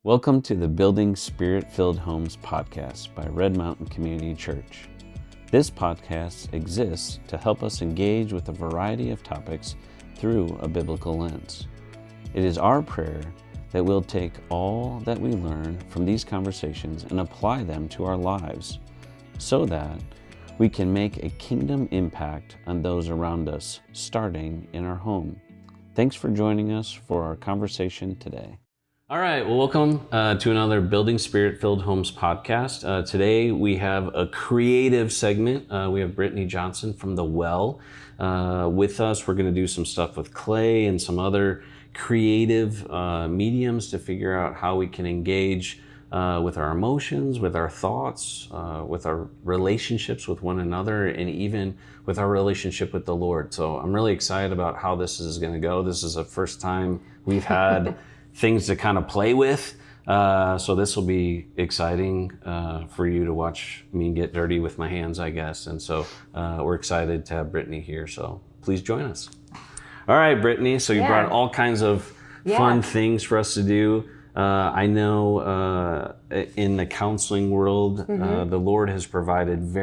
Welcome to the Building Spirit-Filled Homes podcast by Red Mountain Community Church. This podcast exists to help us engage with a variety of topics through a biblical lens. It is our prayer that we'll take all that we learn from these conversations and apply them to our lives so that we can make a kingdom impact on those around us, starting in our home. Thanks for joining us for our conversation today. All right, well, welcome to another Building Spirit-Filled Homes podcast. Today we have a creative segment. We have Brittany Johnson from The Well with us. We're going to do some stuff with clay and some other creative mediums to figure out how we can engage with our emotions, with our thoughts, with our relationships with one another, and even with our relationship with the Lord. So I'm really excited about how this is going to go. This is the first time we've had things to kind of play with. So this will be exciting for you to watch me get dirty with my hands, I guess. And so we're excited to have Brittany here. So please join us. All right, Brittany. So you brought all kinds of fun things for us to do. I know in the counseling world, the Lord has provided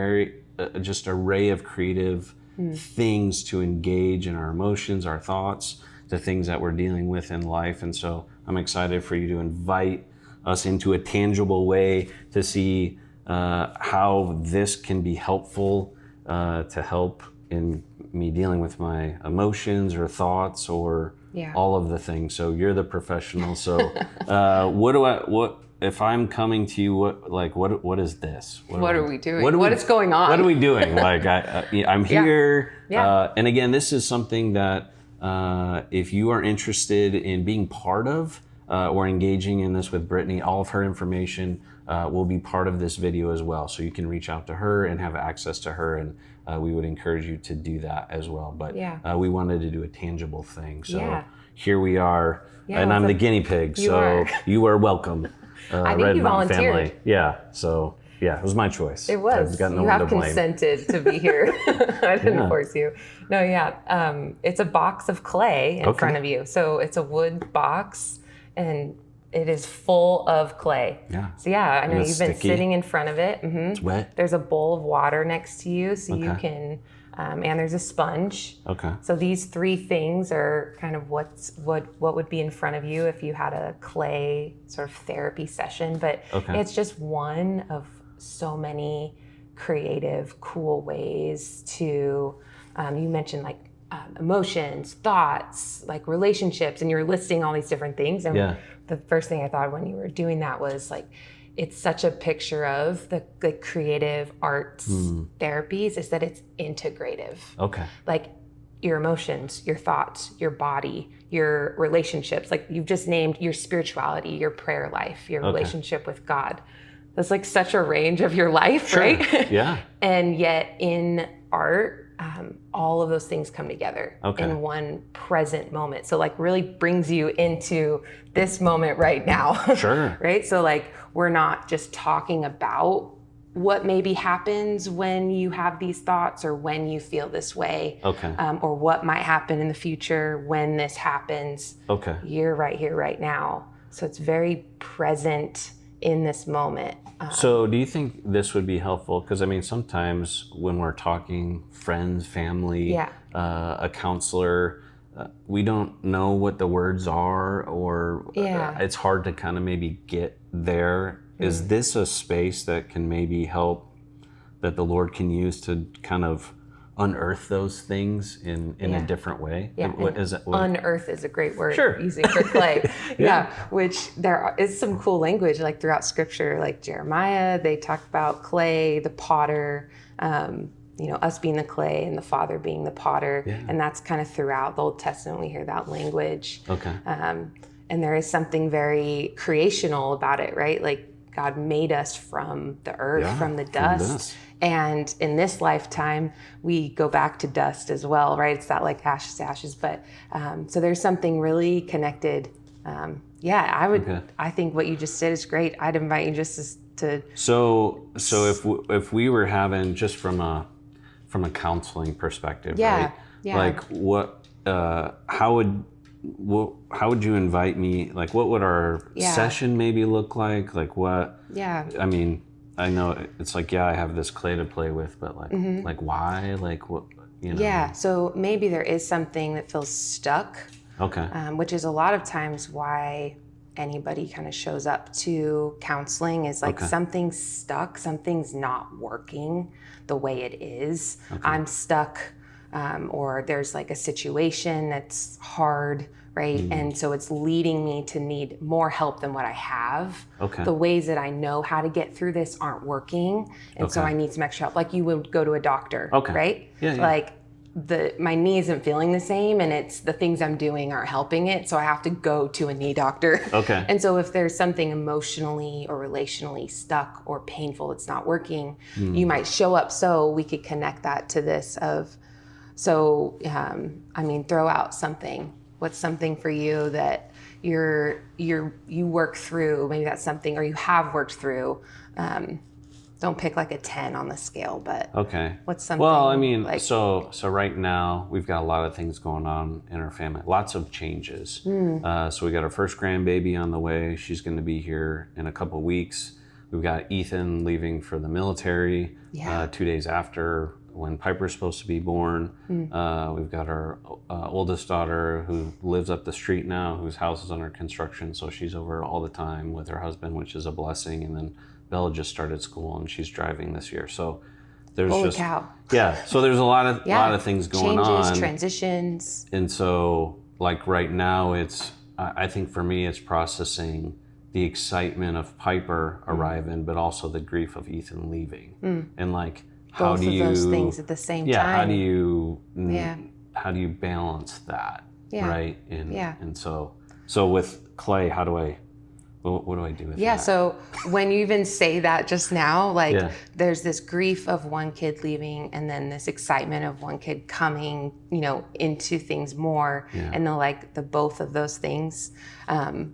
just array of creative things to engage in our emotions, our thoughts, the things that we're dealing with in life. And so I'm excited for you to invite us into a tangible way to see how this can be helpful to help in me dealing with my emotions or thoughts or all of the things. So you're the professional. So what if I'm coming to you? What is this? What are we doing? What is going on? What are we doing? Like I'm here. And again, this is something that if you are interested in being part of or engaging in this with Brittany, all of her information will be part of this video as well. So you can reach out to her and have access to her, and we would encourage you to do that as well. But we wanted to do a tangible thing. So here we are, and I'm the guinea pig. So you are welcome, I think Red you Mountain volunteered. family. Yeah, so it was my choice. It was. I've got no you one have to blame. consented to be here. I didn't force you. No, it's a box of clay in front of you. So it's a wood box, and it is full of clay. Yeah. So I know you've been sticky. sitting in front of it. It's wet. There's a bowl of water next to you, so you can, and there's a sponge. Okay. So these three things are kind of what would be in front of you if you had a clay sort of therapy session. But it's just one of so many creative, cool ways to, you mentioned like emotions, thoughts, like relationships, and you're listing all these different things. And the first thing I thought when you were doing that was like, it's such a picture of the creative arts therapies is that it's integrative. Okay. Like your emotions, your thoughts, your body, your relationships, like you've just named your spirituality, your prayer life, your relationship with God. That's like such a range of your life, right? Yeah. And yet in art, all of those things come together in one present moment. So like really brings you into this moment right now. Sure. Right? So like we're not just talking about what maybe happens when you have these thoughts or when you feel this way. Or what might happen in the future when this happens. You're right here, right now. So it's very present in this moment. So do you think this would be helpful? Because I mean, sometimes when we're talking friends, family, a counselor, we don't know what the words are, or it's hard to kind of maybe get there. Is this a space that can maybe help, that the Lord can use to kind of unearth those things in a different way? What is it? Unearth is a great word using for clay. Which there is some cool language like throughout scripture, like Jeremiah, they talk about clay, the potter, us being the clay and the Father being the potter. And that's kind of throughout the Old Testament, we hear that language. And there is something very creational about it, right? Like God made us from the earth, from the dust. And in this lifetime, we go back to dust as well, right? It's that like ashes to ashes. But so there's something really connected. I think what you just said is great. I'd invite you just to. So if we were having just from a counseling perspective, right? Like what, how would how would you invite me? Like, what would our session maybe look like? Like what? Yeah. I mean, I know it's like, I have this clay to play with, but like, like why? Like what, Yeah. So maybe there is something that feels stuck. Okay. Which is a lot of times why anybody kind of shows up to counseling is like something's stuck, something's not working the way it is. I'm stuck, or there's like a situation that's hard, right? And so it's leading me to need more help than what I have. The ways that I know how to get through this aren't working. And so I need some extra help. Like you would go to a doctor, right? Yeah. Like my knee isn't feeling the same, and it's the things I'm doing aren't helping it, so I have to go to a knee doctor. And so if there's something emotionally or relationally stuck or painful that's not working, you might show up, so we could connect that to this of, throw out something. What's something for you that you work through? Maybe that's something, or you have worked through. Don't pick like a 10 on the scale, but what's something? Well, I mean, like, so right now we've got a lot of things going on in our family, lots of changes. So we got our first grandbaby on the way. She's going to be here in a couple weeks. We've got Ethan leaving for the military 2 days after when Piper's supposed to be born. We've got our oldest daughter who lives up the street now, whose house is under construction, so she's over all the time with her husband, which is a blessing. And then Bella just started school and she's driving this year. So there's so there's a lot of things going on. Changes, transitions. And so like right now I think for me it's processing the excitement of Piper arriving, but also the grief of Ethan leaving. And like, how do you... Both of those things at the same time. How do you balance that, right? And so with Clay, what do I do with that? So when you even say that just now, like there's this grief of one kid leaving and then this excitement of one kid coming, into things more. And the both of those things, can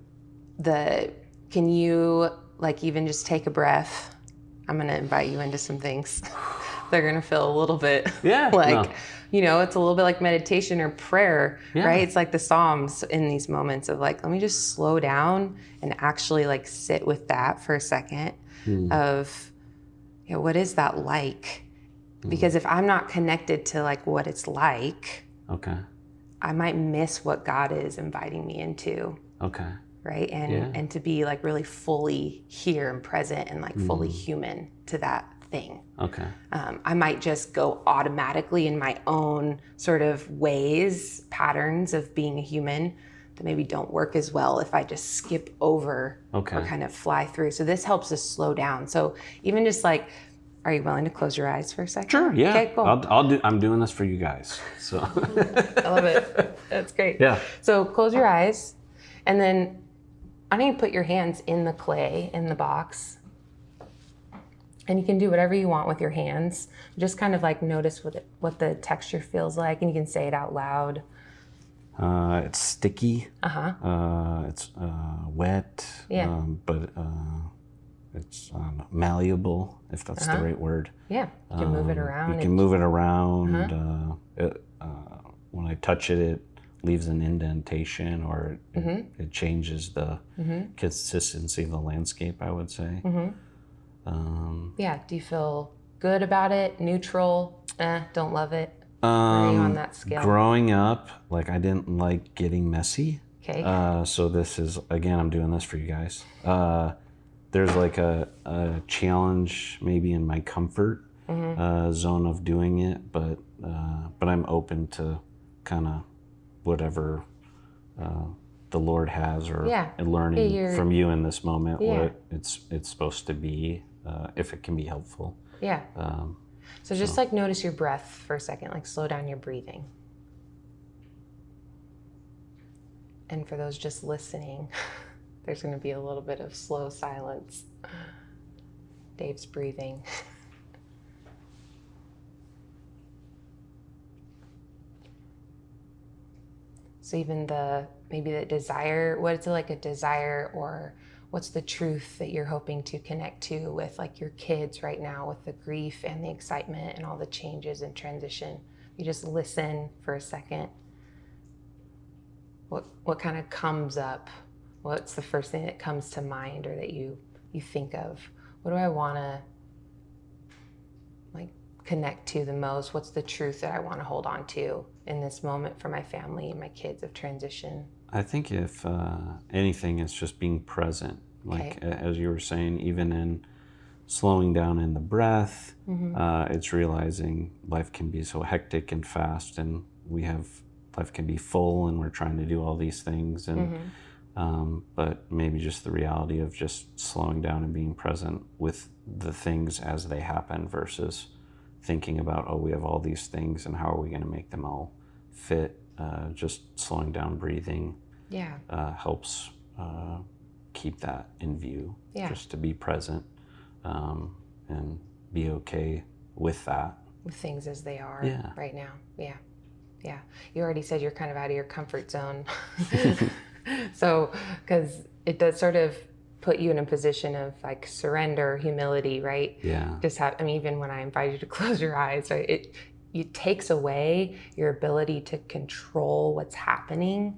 you like even just take a breath? I'm going to invite you into some things. They're going to feel a little bit it's a little bit like meditation or prayer, right? It's like the Psalms in these moments of like, let me just slow down and actually like sit with that for a second of, what is that like? Because if I'm not connected to like what it's like, I might miss what God is inviting me into. Right. And to be like really fully here and present and like fully human to that thing. I might just go automatically in my own sort of ways, patterns of being a human that maybe don't work as well if I just skip over or kind of fly through. So this helps us slow down. So even just like, are you willing to close your eyes for a second? Sure. Yeah. Okay, cool. I'm doing this for you guys. So I love it. That's great. Yeah. So close your eyes, and then I need you to put your hands in the clay in the box. And you can do whatever you want with your hands. Just kind of like notice what the texture feels like, and you can say it out loud. It's sticky. It's wet. But it's malleable, if that's the right word. Yeah, you can move it around. You can move it around. When I touch it, it leaves an indentation, or it changes the consistency of the landscape, I would say. Do you feel good about it? Neutral? Don't love it? Where are you on that scale? Growing up, like I didn't like getting messy. So this is, again, I'm doing this for you guys. There's like a challenge maybe in my comfort zone of doing it, but I'm open to kind of whatever the Lord has, or learning from you in this moment what it's supposed to be, if it can be helpful. So just like notice your breath for a second, like slow down your breathing. And for those just listening, there's going to be a little bit of slow silence. Dave's breathing. So even maybe the desire, what's like a desire, or what's the truth that you're hoping to connect to with like your kids right now, with the grief and the excitement and all the changes and transition. You just listen for a second. what kind of comes up? What's the first thing that comes to mind or that you think of? What do I want to like connect to the most? What's the truth that I want to hold on to in this moment for my family and my kids of transition? I think if anything, it's just being present. Like as you were saying, even in slowing down in the breath, it's realizing life can be so hectic and fast, and life can be full, and we're trying to do all these things, and but maybe just the reality of just slowing down and being present with the things as they happen versus thinking about, oh, we have all these things and how are we going to make them all fit. Just slowing down, breathing helps keep that in view, just to be present and be okay with that. With things as they are right now. Yeah. You already said you're kind of out of your comfort zone. So, because it does sort of put you in a position of like surrender, humility, right? Yeah. Even when I invite you to close your eyes, right? It takes away your ability to control what's happening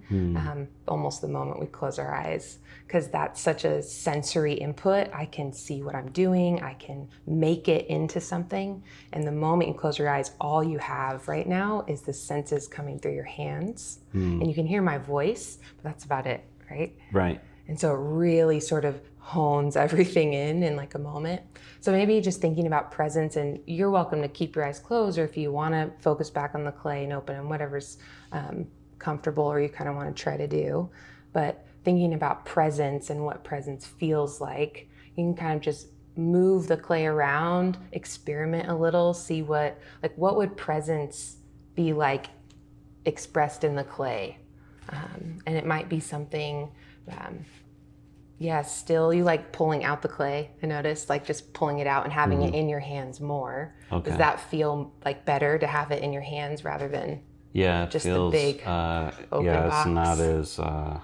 almost the moment we close our eyes, because that's such a sensory input. I can see what I'm doing. I can make it into something. And the moment you close your eyes, all you have right now is the senses coming through your hands. And you can hear my voice, but that's about it, right? Right. And so it really sort of hones everything in like a moment. So maybe just thinking about presence, and you're welcome to keep your eyes closed, or if you want to focus back on the clay and open and whatever's comfortable or you kind of want to try to do. But thinking about presence and what presence feels like, you can kind of just move the clay around, experiment a little, see what would presence be like expressed in the clay. And it might be something, still you like pulling out the clay. I noticed, like just pulling it out and having it in your hands more. Okay. Does that feel like better to have it in your hands rather than just the big open box? It's not as, I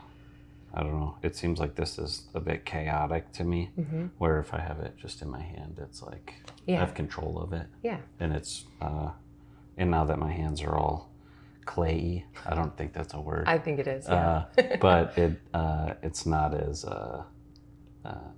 don't know, it seems like this is a bit chaotic to me, where if I have it just in my hand, it's like I have control of it. Yeah. And it's, and now that my hands are all clayey, I don't think that's a word. I think it is, but it's not as,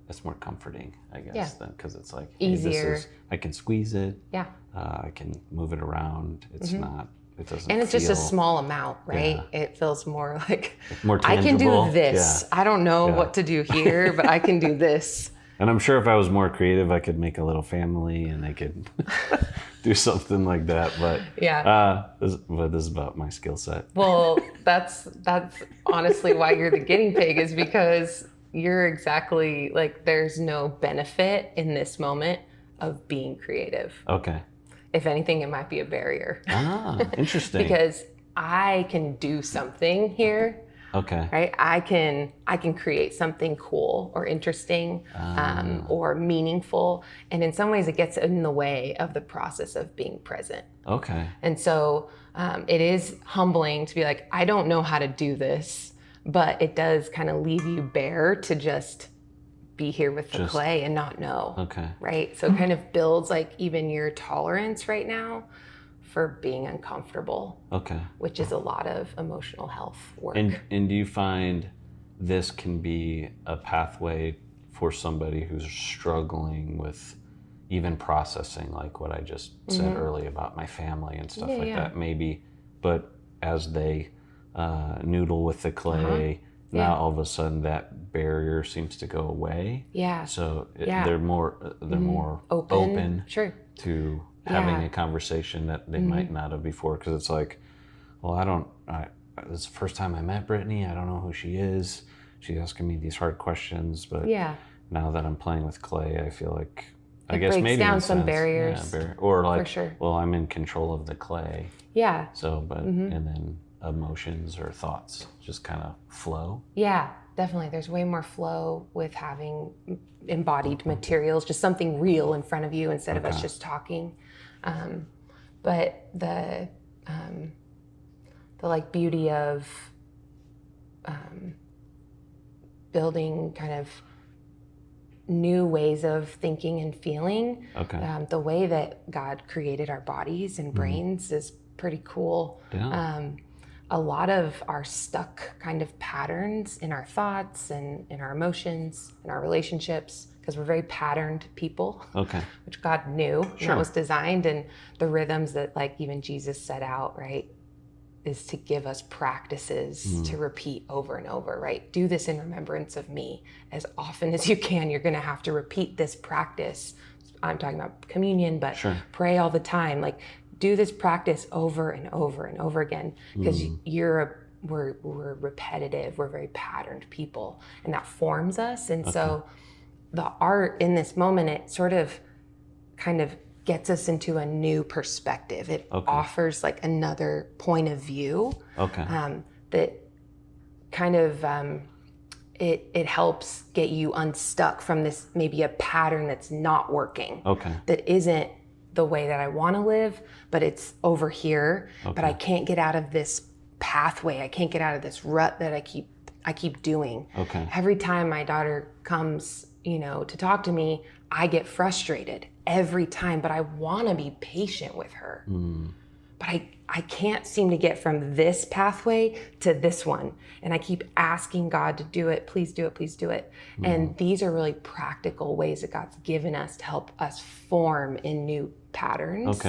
it's more comforting, I guess, because it's like, easier. I can squeeze it. Yeah. I can move it around. It's not, it doesn't And it's feel, just a small amount, right? Yeah. It feels more like, more tangible. I can do this. Yeah. I don't know what to do here, but I can do this. And I'm sure if I was more creative, I could make a little family and I could do something like that. But this is about my skill set. Well, that's honestly why you're the guinea pig, is because you're exactly like, there's no benefit in this moment of being creative. Okay. If anything, it might be a barrier. Interesting. Because I can do something here. Okay. Right? I can create something cool or interesting or meaningful. And in some ways it gets in the way of the process of being present. Okay. And so it is humbling to be like, I don't know how to do this, but it does kind of leave you bare to just be here with the clay and not know. Okay. Right? So it kind of builds like even your tolerance right now for being uncomfortable. Okay. Which is a lot of emotional health work. And do you find this can be a pathway for somebody who's struggling with even processing, like what I just said earlier about my family and stuff that maybe, but as they noodle with the clay, now all of a sudden that barrier seems to go away. Yeah. So they're more open to having a conversation that they might not have before, because it's like, well, this is the first time I met Brittany. I don't know who she is. She's asking me these hard questions, but now that I'm playing with clay, I feel like it breaks maybe down some barriers. Or like, well, I'm in control of the clay. Yeah. So, but and then emotions or thoughts just kind of flow. Yeah, definitely. There's way more flow with having embodied materials, just something real in front of you instead of us just talking. But the like beauty of building kind of new ways of thinking and feeling. Okay. The way that God created our bodies and brains is pretty cool. Yeah. a lot of our stuck kind of patterns in our thoughts and in our emotions, in our relationships, because we're very patterned people, which God knew, and that was designed, and the rhythms that like even Jesus set out, right, is to give us practices to repeat over and over, right? Do this in remembrance of me. As often as you can, you're going to have to repeat this practice. I'm talking about communion, but pray all the time. Like, do this practice over and over and over again, because we're repetitive. We're very patterned people, and that forms us. And so the art in this moment, it sort of kind of gets us into a new perspective. It offers like another point of view that kind of it helps get you unstuck from this, maybe a pattern that's not working, that isn't the way that I want to live, but it's over here, but I can't get out of this pathway. I can't get out of this rut that I keep doing. Every time my daughter comes, to talk to me, I get frustrated every time, but I want to be patient with her. But I can't seem to get from this pathway to this one. And I keep asking God to do it. Please do it. Please do it. And these are really practical ways that God's given us to help us form in new patterns.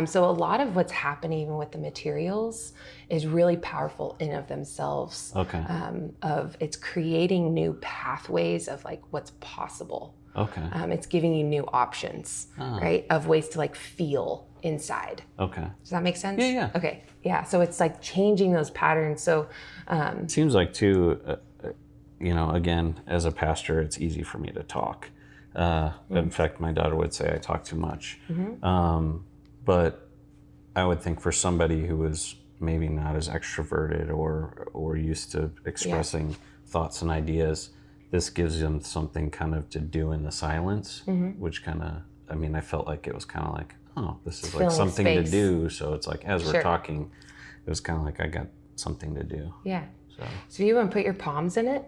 So a lot of what's happening even with the materials is really powerful in of themselves. Of it's creating new pathways of like what's possible. It's giving you new options, right? Of ways to like feel inside. Does that make sense? Yeah. Okay. Yeah. So it's like changing those patterns. So it seems like too, again, as a pastor, it's easy for me to talk. In fact, my daughter would say I talk too much. But I would think for somebody who is maybe not as extroverted or used to expressing thoughts and ideas, this gives them something kind of to do in the silence, which kind of, I felt like it was kind of like, oh, this is like something to do. So it's like, as we're talking, it was kind of like I got something to do. Yeah. So you want to put your palms in it?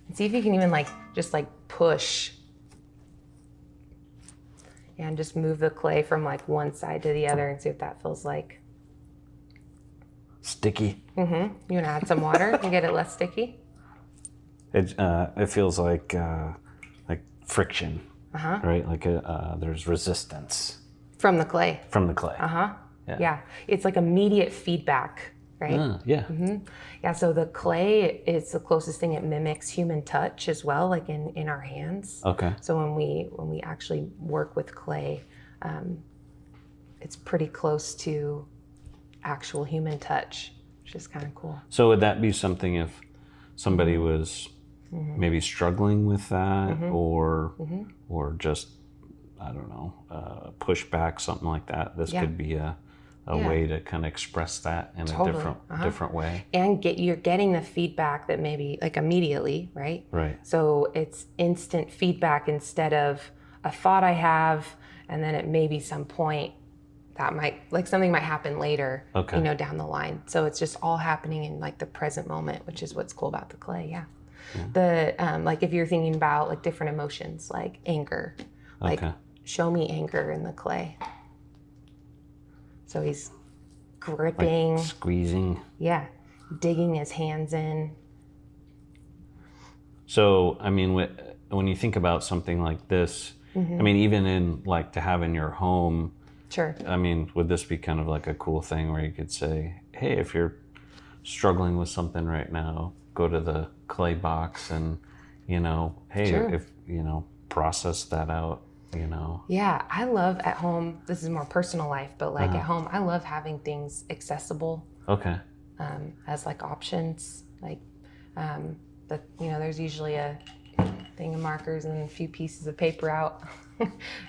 And see if you can even just push. Yeah, and just move the clay from one side to the other and see what that feels like. Sticky. You want to add some water to get it less sticky? It feels like friction, right? Like there's resistance. From the clay. Yeah. It's like immediate feedback, right? Yeah, so the clay is the closest thing. It mimics human touch as well, like in our hands. So when we actually work with clay, it's pretty close to actual human touch, which is kind of cool. So would that be something if somebody was maybe struggling with that or just, I don't know, push back, something like that? This could be a way to kind of express that in a different way. And you're getting the feedback that maybe immediately, right? So it's instant feedback instead of a thought I have, and then at maybe some point that might, something might happen later, down the line. So it's just all happening in the present moment, which is what's cool about the clay. The if you're thinking about different emotions, like anger, show me anger in the clay. So he's gripping, squeezing, digging his hands in. So when you think about something like this, even in to have in your home. Sure. Would this be kind of like a cool thing where you could say, hey, if you're struggling with something right now, go to the clay box and, hey, if, process that out, Yeah, I love at home, this is more personal life, but at home, I love having things accessible. As options, but there's usually a thing of markers and a few pieces of paper out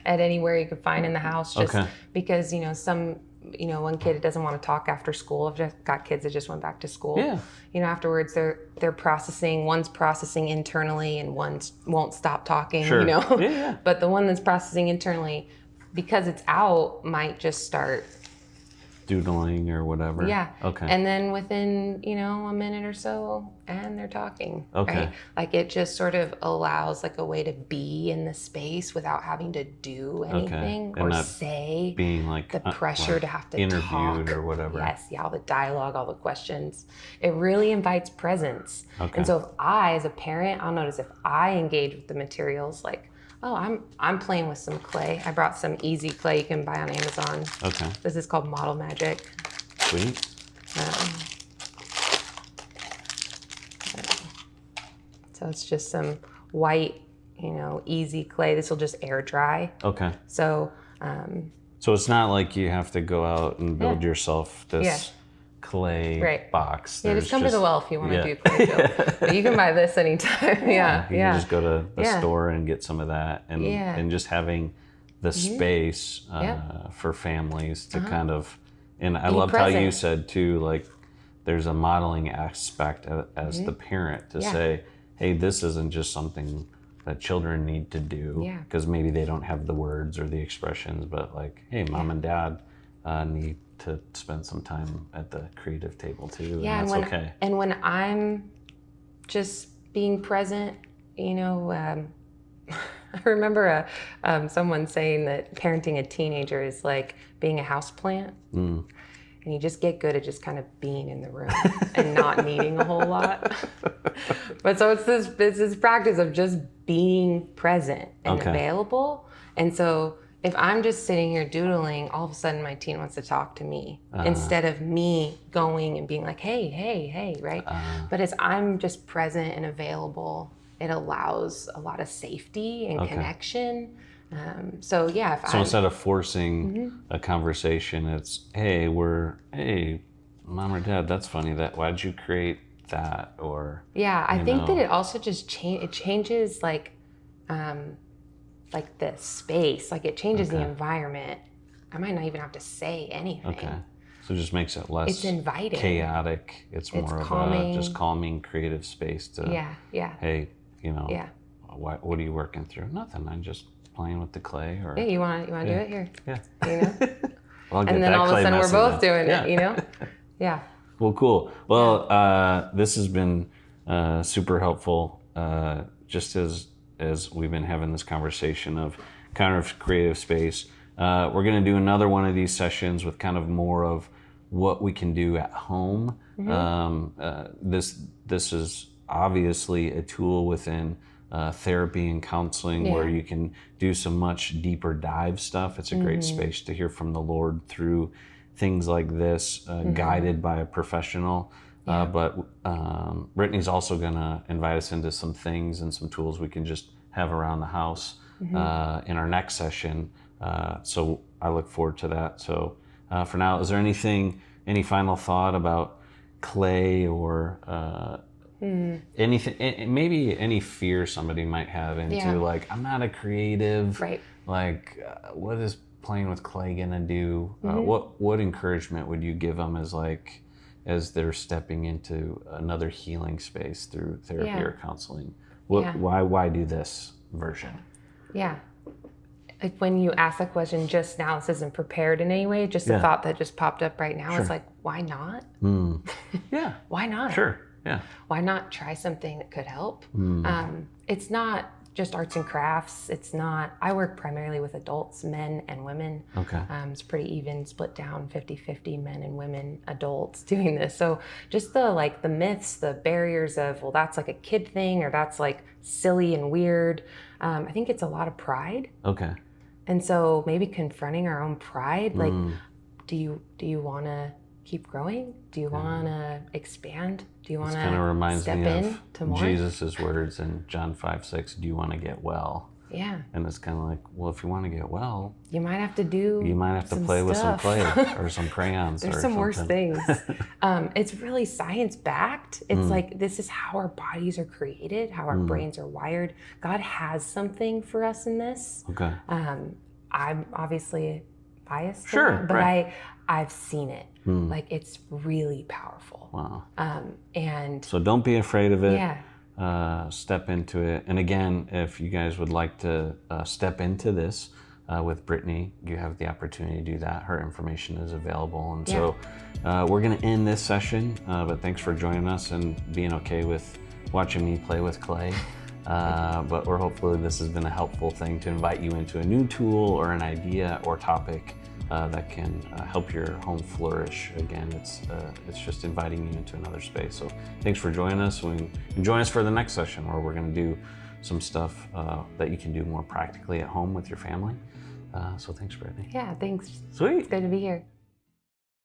at anywhere you could find in the house, just because one kid doesn't want to talk after school. I've just got kids that just went back to school. Afterwards they're processing. One's processing internally and one won't stop talking. But the one that's processing internally, because it's out, might just start doodling or whatever. Yeah. Okay. And then within, a minute or so, and they're talking. Okay. Right? Like it just sort of allows like a way to be in the space without having to do anything or say. Being like the pressure to have to interviewed talk. or whatever. Yes. Yeah. All the dialogue, all the questions. It really invites presence. Okay. And so if I, as a parent, I'll notice if I engage with the materials, like, oh, I'm playing with some clay. I brought some easy clay you can buy on Amazon. Okay. This is called Model Magic. Sweet. So it's just some white, easy clay. This will just air dry. Okay. So it's not like you have to go out and build yourself this clay box. Yeah, just come to the well if you want to do clay build. But you can buy this anytime. You can just go to the store and get some of that, and just having the space for families to kind of. And I loved how you said too, like there's a modeling aspect as the parent to say, hey, this isn't just something that children need to do because maybe they don't have the words or the expressions, but like, hey, mom and dad need to spend some time at the creative table too, and that's okay. And when I'm just being present, I remember someone saying that parenting a teenager is like being a houseplant. And you just get good at just kind of being in the room and not needing a whole lot. But so it's this practice of just being present and available. And so if I'm just sitting here doodling, all of a sudden my teen wants to talk to me instead of me going and being like, hey, right? But as I'm just present and available, it allows a lot of safety and connection. So instead of forcing a conversation, it's, hey, mom or dad, that's funny. Why'd you create that? Or I think that it also just changes like the space, like it changes the environment. I might not even have to say anything. Okay. So it just makes it less inviting, chaotic. It's more calming. Of a just calming, creative space to, hey, what are you working through? Nothing. I'm just playing with the clay. Or you want to do it here? Yeah. Well, and then all of a sudden we're both doing it. Yeah. Well, cool. Well, this has been super helpful. Just as we've been having this conversation of kind of creative space. We're going to do another one of these sessions with kind of more of what we can do at home. This is obviously a tool within therapy and counseling where you can do some much deeper dive stuff. It's a great space to hear from the Lord through things like this, guided by a professional. But Brittany's also going to invite us into some things and some tools we can just have around the house in our next session. So I look forward to that. So for now, is there any final thought about clay or anything, maybe any fear somebody might have into like, I'm not a creative, right? Like what is playing with clay gonna do? What encouragement would you give them as they're stepping into another healing space through therapy or counseling? Why do this version? Yeah. Like when you ask that question just now, this isn't prepared in any way, just a thought that just popped up right now. It's like, why not? Why not? Sure. Yeah. Why not try something that could help? It's not just arts and crafts. It's not, I work primarily with adults, men and women. Okay. It's pretty even, split down 50-50 men and women, adults doing this. So just the myths, the barriers of, well, that's like a kid thing, or that's like silly and weird. I think it's a lot of pride. Okay. And so maybe confronting our own pride, like, do you want to keep growing? Do you want to expand? Do you want to kind of reminds step me in of to more? Jesus' words in John 5:6, do you want to get well? Yeah. And it's kind of like, well, if you want to get well, you might have to play with some clay or some crayons. There's some worse things. It's really science-backed. It's like, this is how our bodies are created, how our brains are wired. God has something for us in this. Okay. I'm obviously biased, but I've seen it. Like, it's really powerful. Wow. And so don't be afraid of it. Yeah. Step into it. And again, if you guys would like to step into this, with Brittany, you have the opportunity to do that. Her information is available. And so we're going to end this session, but thanks for joining us and being okay with watching me play with clay. But hopefully this has been a helpful thing to invite you into a new tool or an idea or topic that can help your home flourish. Again, it's just inviting you into another space. So thanks for joining us. And join us for the next session where we're going to do some stuff that you can do more practically at home with your family. So thanks, Brittany. Yeah, thanks. Sweet. It's good to be here.